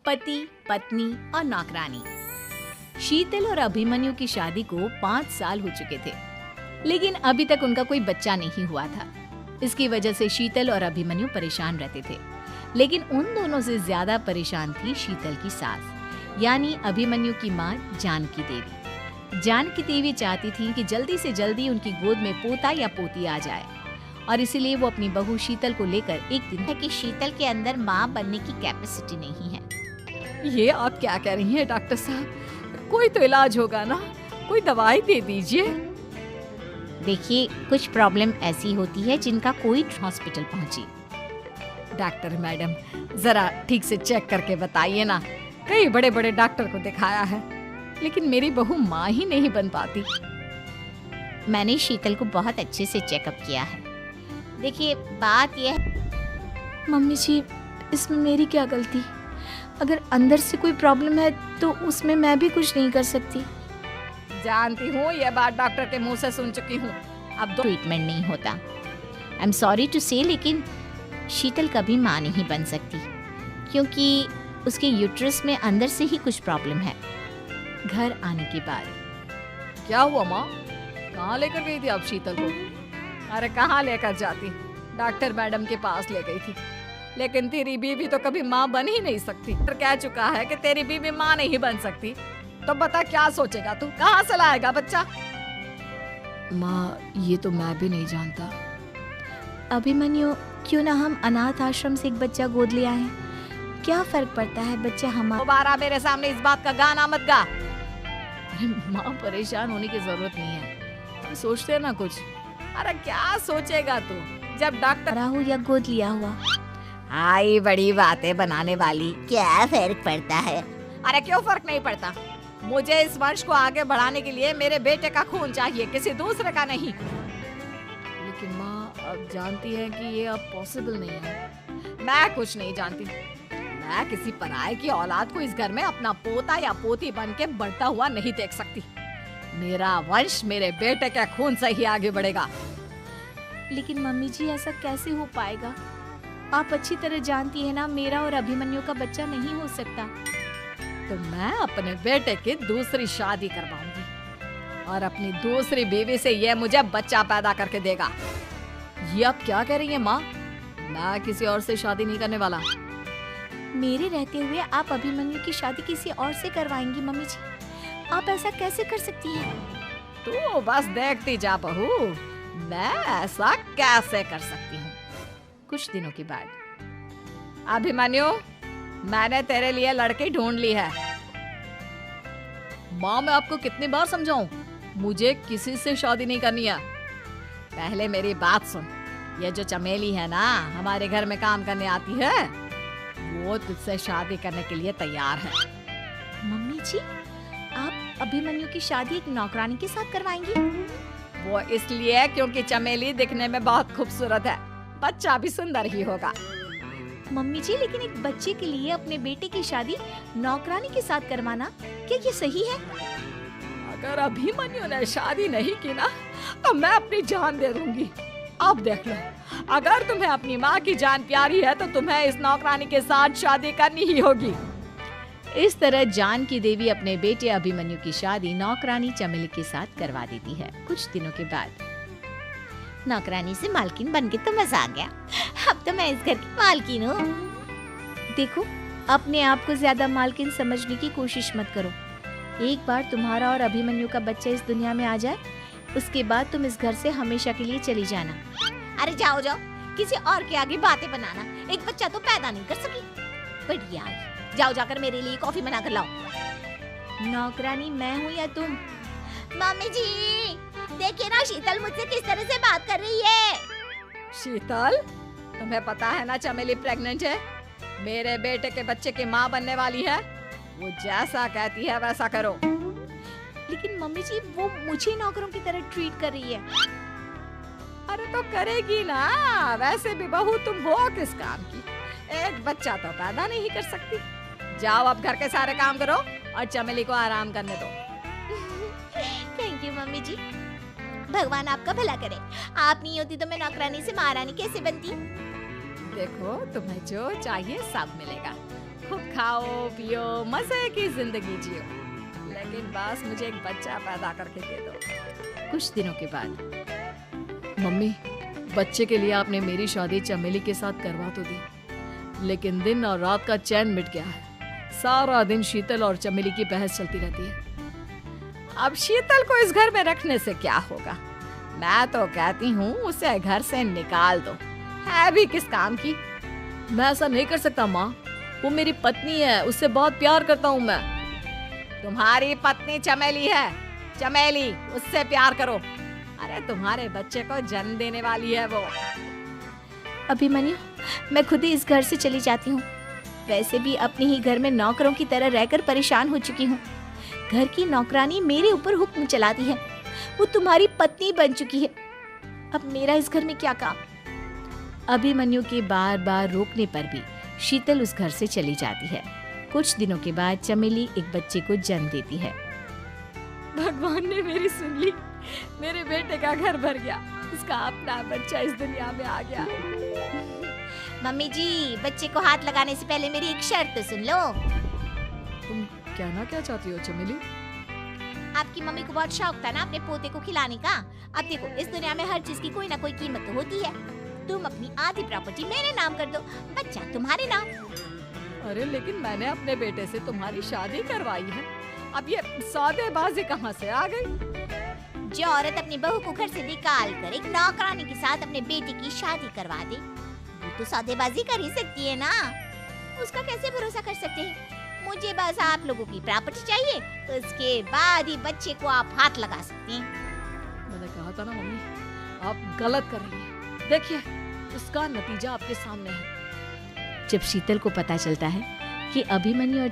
पति, पत्नी और नौकरानी। शीतल और अभिमन्यु की शादी को 5 साल हो चुके थे, लेकिन अभी तक उनका कोई बच्चा नहीं हुआ था। इसकी वजह से शीतल और अभिमन्यु परेशान रहते थे, लेकिन उन दोनों से ज्यादा परेशान थी शीतल की सास, यानी अभिमन्यु की माँ जानकी देवी। जानकी देवी चाहती थी कि जल्दी से जल्दी उनकी गोद में पोता या पोती आ जाए, और इसीलिए वो अपनी बहू शीतल को लेकर एक दिन है कि शीतल के अंदर माँ बनने की कैपेसिटी नहीं है। ये आप क्या कह रही हैं डॉक्टर साहब? कोई तो इलाज होगा ना, कोई दवाई दे दीजिए। देखिए, कुछ प्रॉब्लम ऐसी होती है जिनका कोई हॉस्पिटल पहुंची। डॉक्टर मैडम, जरा ठीक से चेक करके बताइए ना। कई बड़े बड़े डॉक्टर को दिखाया है, लेकिन मेरी बहू माँ ही नहीं बन पाती। मैंने शीतल को बहुत अच्छे से चेकअप किया है। देखिए, बात यह है। मम्मी जी, इसमें मेरी क्या गलती? अगर अंदर से कोई प्रॉब्लम है तो उसमें मैं भी कुछ नहीं कर सकती। जानती हूँ, ये बात डॉक्टर के मुंह से सुन चुकी हूँ। अब ट्रीटमेंट नहीं होता। आई एम सॉरी टू से, लेकिन शीतल कभी माँ नहीं बन सकती, क्योंकि उसके यूट्रस में अंदर से ही कुछ प्रॉब्लम है। घर आने के बाद क्या हुआ माँ? कहाँ लेकर गई थी आप शीतल को? अरे कहाँ लेकर जाती, डॉक्टर मैडम के पास ले गई थी। लेकिन तेरी बीवी तो कभी माँ बन ही नहीं सकती। पर कह चुका है कि तेरी बीवी माँ नहीं बन सकती, तो बता क्या सोचेगा तू? कहाँ से लाएगा बच्चा? माँ, ये तो मैं भी नहीं जानता। अभिमन्यु, क्यों ना हम अनाथ आश्रम से एक बच्चा गोद ले आए? क्या फर्क पड़ता है, बच्चा हमारा। दोबारा मेरे सामने इस बात का गाना मत गा। माँ, परेशान होने की जरूरत नहीं है, सोचते हैं ना कुछ। अरे क्या सोचेगा तू जब डॉक्टर हो या गोद लिया हुआ? आई बड़ी बातें बनाने वाली। क्या फर्क पड़ता है? अरे क्यों फर्क नहीं पड़ता? मुझे इस वंश को आगे बढ़ाने के लिए मेरे बेटे का खून चाहिए, किसी दूसरे का नहीं। लेकिन माँ, अब जानती है कि ये अब पॉसिबल नहीं है। मैं कुछ नहीं जानती। मैं किसी पराये की औलाद को इस घर में अपना पोता या पोती बन के बढ़ता हुआ नहीं देख सकती। मेरा वंश मेरे बेटे के खून से ही आगे बढ़ेगा। लेकिन मम्मी जी, ऐसा कैसे हो पाएगा? आप अच्छी तरह जानती है ना, मेरा और अभिमन्यु का बच्चा नहीं हो सकता। तो मैं अपने बेटे की दूसरी शादी करवाऊंगी और अपनी दूसरी बीवी से ये मुझे बच्चा पैदा करके देगा। ये आप क्या कह रही हैं माँ? मैं किसी और से शादी नहीं करने वाला। मेरे रहते हुए आप अभिमन्यु की शादी किसी और से करवाएंगी? मम्मी जी, आप ऐसा कैसे कर सकती हैं? तू बस देखती जा बहू, मैं ऐसा कैसे कर सकती हूँ। कुछ दिनों के बाद, अभिमन्यु, मैंने तेरे लिए लड़की ढूंढ ली है। माँ, मैं आपको कितनी बार समझाऊं, मुझे किसी से शादी नहीं करनी है। पहले मेरी बात सुन। ये जो चमेली है ना, हमारे घर में काम करने आती है, वो तुझसे शादी करने के लिए तैयार है। मम्मी जी, आप अभिमन्यु की शादी एक नौकरानी के साथ करवाएंगी? वो इसलिए क्योंकि चमेली दिखने में बहुत खूबसूरत है, बच्चा भी सुंदर ही होगा। मम्मी जी, लेकिन एक बच्चे के लिए अपने बेटे की शादी नौकरानी के साथ करवाना, क्या ये सही है? अगर अभिमन्यु ने शादी नहीं की ना, तो मैं अपनी जान दे दूंगी। अब देख लो, अगर तुम्हें अपनी माँ की जान प्यारी है तो तुम्हें इस नौकरानी के साथ शादी करनी ही होगी। इस तरह जानकी देवी अपने बेटे अभिमन्यु की शादी नौकरानी चमेली के साथ करवा देती है। कुछ दिनों के बाद, नौकरानी से मालकिन बन के तो मजा आ गया। अब तो मैं इस घर की मालकिन हूँ। देखो, अपने आप को ज्यादा मालकिन समझने की कोशिश मत करो। एक बार तुम्हारा और अभिमन्यु का बच्चा इस दुनिया में आ जाए, उसके बाद तुम इस घर से हमेशा के लिए चली जाना। अरे जाओ जाओ, किसी और के आगे बातें बनाना। एक बच्चा तो पैदा नहीं कर सकी। बढ़िया, जाओ जाकर मेरे लिए कॉफी बना कर लाओ। नौकरानी मैं हूँ या तुम? मम्मी जी, देखिए ना, शीतल मुझसे किस तरह से बात कर रही है। शीतल, तुम्हें पता है ना चमेली प्रेग्नेंट है, मेरे बेटे के बच्चे की माँ बनने वाली है। वो जैसा कहती है वैसा करो। लेकिन मम्मी जी, वो मुझे नौकरों की तरह ट्रीट कर रही है। अरे तो करेगी ना, वैसे भी बहू तुम हो किस काम की? एक बच्चा तो पैदा नहीं कर सकती। जाओ अब घर के सारे काम करो और चमेली को आराम करने दो। थैंक यू मम्मी जी, भगवान आपका भला करे। आप नहीं होती तो मैं नौकरानी से महारानी कैसे बनती? देखो, तुम्हें जो चाहिए सब मिलेगा। खूब खाओ पियो मजे की जिंदगी जियो, लेकिन बस मुझे एक बच्चा पैदा करके दे दो। कुछ दिनों के बाद, मम्मी बच्चे के लिए आपने मेरी शादी चमेली के साथ करवा तो दी, लेकिन दिन और रात का चैन मिट गया है। सारा दिन शीतल और चमेली की बहस चलती रहती है। अब शीतल को इस घर में रखने से क्या होगा? मैं तो कहती हूँ उसे घर से निकाल दो, है भी किस काम की। मैं ऐसा नहीं कर सकता माँ, वो मेरी पत्नी है, उससे बहुत प्यार करता हूँ मैं। तुम्हारी पत्नी चमेली है, चमेली उससे प्यार करो। अरे तुम्हारे बच्चे को जन्म देने वाली है वो। अभिमन्यु, मैं खुद ही इस घर से चली जाती हूँ। वैसे भी अपने ही घर में नौकरों की तरह रहकर परेशान हो चुकी हूँ। घर की नौकरानी मेरे ऊपर हुक्म चलाती है, वो तुम्हारी पत्नी बन चुकी है। अब मेरा इस घर में क्या काम? अभिमन्यु के बार बार रोकने पर भी शीतल उस घर से चली जाती है। कुछ दिनों के बाद चमेली एक बच्चे को जन्म देती है। भगवान ने मेरी सुन ली, मेरे बेटे का घर भर गया, उसका अपना बच्चा इस दुनिया में आ गया। मम्मी जी, बच्चे को हाथ लगाने से पहले मेरी एक शर्त तो सुन लो। तुम कहना क्या चाहती हो चमेली? आपकी मम्मी को बहुत शौक था ना अपने पोते को खिलाने का। अब देखो, इस दुनिया में हर चीज की कोई ना कोई कीमत तो होती है। तुम अपनी आधी प्रॉपर्टी मेरे नाम कर दो, बच्चा तुम्हारे नाम। अरे लेकिन मैंने अपने बेटे से तुम्हारी शादी करवाई है, अब ये सौदेबाजी कहाँ से आ गई? जो औरत अपनी बहू को घर से निकाल कर एक नौकरानी के साथ अपने बेटे की शादी करवा दे, वो तो सौदेबाजी कर ही सकती है ना। उसका कैसे भरोसा कर सकते हैं? मुझे बस आप लोगों की प्रॉपर्टी चाहिए, उसके बाद ही बच्चे को आप हाथ लगा सकते हैं। मैंने कहा था ना मम्मी, आप गलत कर रही हैं। देखिए उसका नतीजा आपके सामने है। जब शीतल को पता चलता है कि अभिमन्यु और